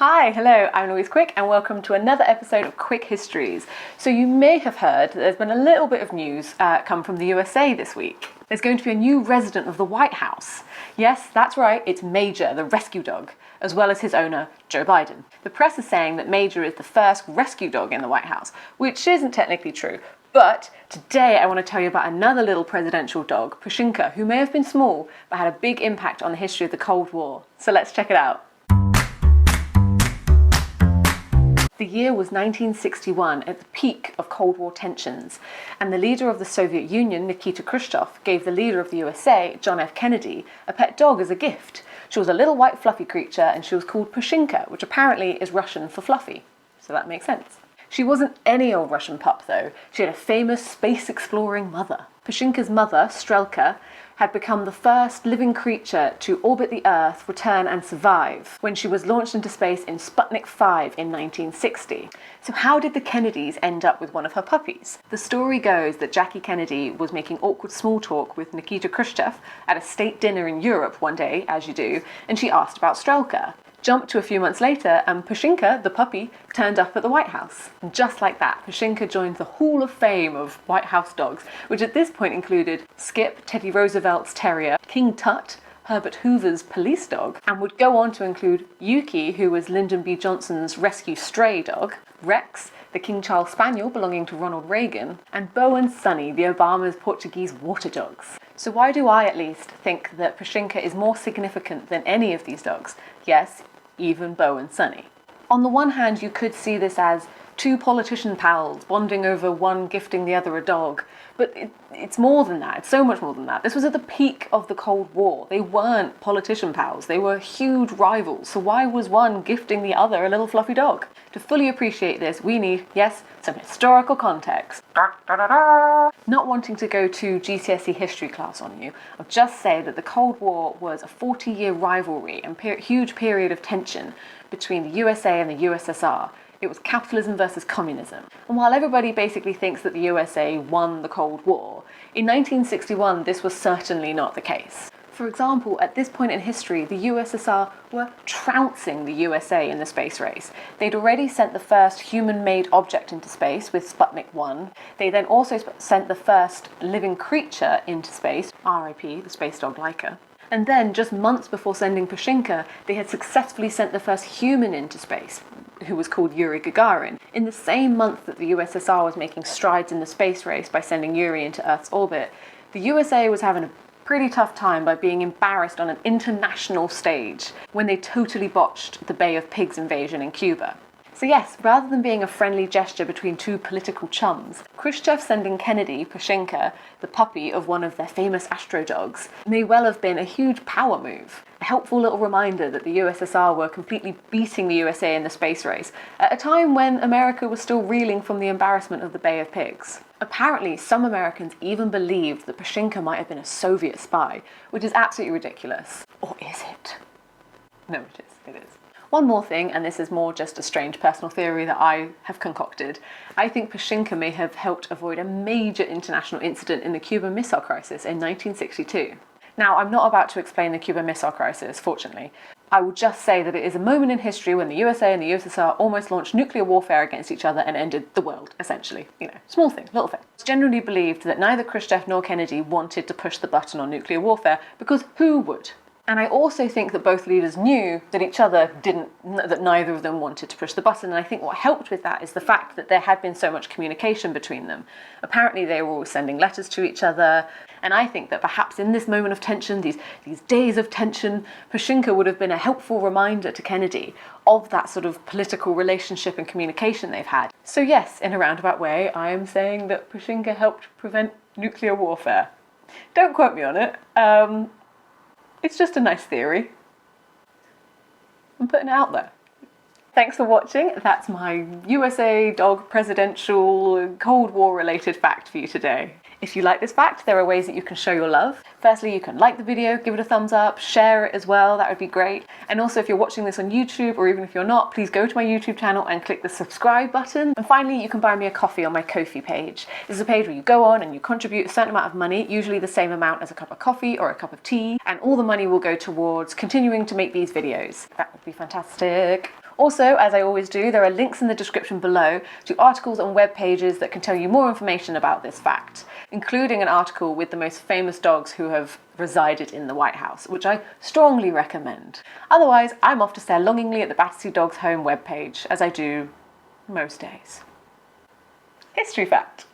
Hi, hello, I'm Louise Quick and welcome to another episode of Quick Histories. So you may have heard that there's been a little bit of news come from the USA this week. There's going to be a new resident of the White House. Yes, that's right, it's Major, the rescue dog, as well as his owner, Joe Biden. The press is saying that Major is the first rescue dog in the White House, which isn't technically true. But today I want to tell you about another little presidential dog, Pushinka, who may have been small, but had a big impact on the history of the Cold War. So let's check it out. The year was 1961, at the peak of Cold War tensions, and the leader of the Soviet Union, Nikita Khrushchev, gave the leader of the USA, John F. Kennedy, a pet dog as a gift. She was a little white fluffy creature and she was called Pushinka, which apparently is Russian for fluffy. So that makes sense. She wasn't any old Russian pup though. She had a famous space-exploring mother. Pushinka's mother, Strelka, had become the first living creature to orbit the Earth, return and survive when she was launched into space in Sputnik 5 in 1960. So how did the Kennedys end up with one of her puppies? The story goes that Jackie Kennedy was making awkward small talk with Nikita Khrushchev at a state dinner in Europe one day, as you do, and she asked about Strelka. Jump to a few months later and Pushinka, the puppy, turned up at the White House. And just like that, Pushinka joined the Hall of Fame of White House dogs, which at this point included Skip, Teddy Roosevelt's terrier, King Tut, Herbert Hoover's police dog, and would go on to include Yuki, who was Lyndon B. Johnson's rescue stray dog, Rex, the King Charles Spaniel belonging to Ronald Reagan, and Bo and Sonny, the Obama's Portuguese water dogs. So why do I, at least, think that Pushinka is more significant than any of these dogs? Yes, even Bo and Sonny. On the one hand, you could see this as two politician pals bonding over one gifting the other a dog, but it's more than that. It's so much more than that. This was at the peak of the Cold War. They weren't politician pals. They were huge rivals. So why was one gifting the other a little fluffy dog? To fully appreciate this, we need, yes, some historical context. Not wanting to go to GCSE history class on you, I'll just say that the Cold War was a 40-year rivalry and huge period of tension between the USA and the USSR. It was capitalism versus communism. And while everybody basically thinks that the USA won the Cold War, in 1961 this was certainly not the case. For example, at this point in history, the USSR were trouncing the USA in the space race. They'd already sent the first human-made object into space with Sputnik 1. They then also sent the first living creature into space, RIP, the space dog Laika. And then, just months before sending Pushinka, they had successfully sent the first human into space, who was called Yuri Gagarin. In the same month that the USSR was making strides in the space race by sending Yuri into Earth's orbit, the USA was having a pretty tough time by being embarrassed on an international stage when they totally botched the Bay of Pigs invasion in Cuba. So yes, rather than being a friendly gesture between two political chums, Khrushchev sending Kennedy, Pushinka, the puppy of one of their famous astro dogs, may well have been a huge power move. A helpful little reminder that the USSR were completely beating the USA in the space race, at a time when America was still reeling from the embarrassment of the Bay of Pigs. Apparently, some Americans even believed that Pushinka might have been a Soviet spy, which is absolutely ridiculous. Or is it? No, it is. One more thing, and this is more just a strange personal theory that I have concocted. I think Pushinka may have helped avoid a major international incident in the Cuban Missile Crisis in 1962. Now, I'm not about to explain the Cuban Missile Crisis, fortunately. I will just say that it is a moment in history when the USA and the USSR almost launched nuclear warfare against each other and ended the world, essentially. You know, small thing, little thing. It's generally believed that neither Khrushchev nor Kennedy wanted to push the button on nuclear warfare, because who would? And I also think that both leaders knew that each other didn't, that neither of them wanted to push the button. And I think what helped with that is the fact that there had been so much communication between them. Apparently they were always sending letters to each other. And I think that perhaps in this moment of tension, these days of tension, Pushinka would have been a helpful reminder to Kennedy of that sort of political relationship and communication they've had. So yes, in a roundabout way, I am saying that Pushinka helped prevent nuclear warfare. Don't quote me on it. It's just a nice theory. I'm putting it out there. Thanks for watching. That's my USA dog presidential Cold War related fact for you today. If you like this fact, there are ways that you can show your love. Firstly, you can like the video, give it a thumbs up, share it as well, that would be great. And also if you're watching this on YouTube, or even if you're not, please go to my YouTube channel and click the subscribe button. And finally, you can buy me a coffee on my Ko-fi page. This is a page where you go on and you contribute a certain amount of money, usually the same amount as a cup of coffee or a cup of tea, and all the money will go towards continuing to make these videos. That would be fantastic. Also, as I always do, there are links in the description below to articles and web pages that can tell you more information about this fact, including an article with the most famous dogs who have resided in the White House, which I strongly recommend. Otherwise, I'm off to stare longingly at the Battersea Dogs Home webpage, as I do most days. History fact.